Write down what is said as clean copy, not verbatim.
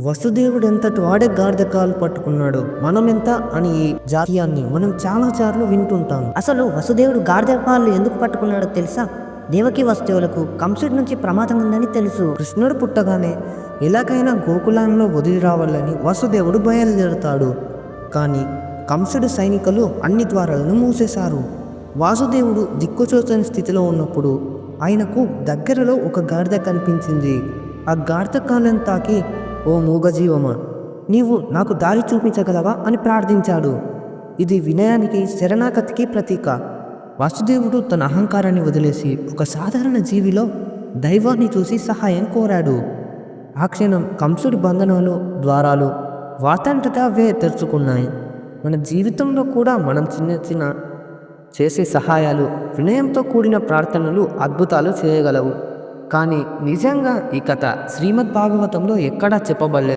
వసుదేవుడు ఎంతటి వాడే గాడిదకాలు పట్టుకున్నాడు మనమెంత అని ఈ జాతీయాన్ని మనం చాలా సార్లు వింటుంటాం. అసలు వసుదేవుడు గాడిద పాలు ఎందుకు పట్టుకున్నాడో తెలుసా? దేవకి వసుదేవులకు కంసుడి నుంచి ప్రమాదం ఉందని తెలుసు. కృష్ణుడు పుట్టగానే ఎలాగైనా గోకులంలో వదిలి రావాలని వసుదేవుడు బయలుదేరుతాడు. కానీ కంసుడి సైనికులు అన్ని ద్వారాలను మూసేశారు. వాసుదేవుడు దిక్కుచోచని స్థితిలో ఉన్నప్పుడు ఆయనకు దగ్గరలో ఒక గాడిద కనిపించింది. ఆ గాడిద కాలను తాకి, "ఓ మూగజీవమా, నీవు నాకు దారి చూపించగలవా?" అని ప్రార్థించాడు. ఇది వినయానికి, శరణాగతికి ప్రతీక. వాసుదేవుడు తన అహంకారాన్ని వదిలేసి ఒక సాధారణ జీవిలో దైవాన్ని చూసి సహాయం కోరాడు. ఆ క్షణం కంసుడి బంధనాలు, ద్వారాలు వాటంతటా అవే తెరుచుకున్నాయి. మన జీవితంలో కూడా మనం చిన్న చిన్న చేసే సహాయాలు, వినయంతో కూడిన ప్రార్థనలు అద్భుతాలు చేయగలవు. కానీ నిజంగా ఈ కథ శ్రీమద్ భాగవతంలో ఎక్కడా చెప్పబడలేదు.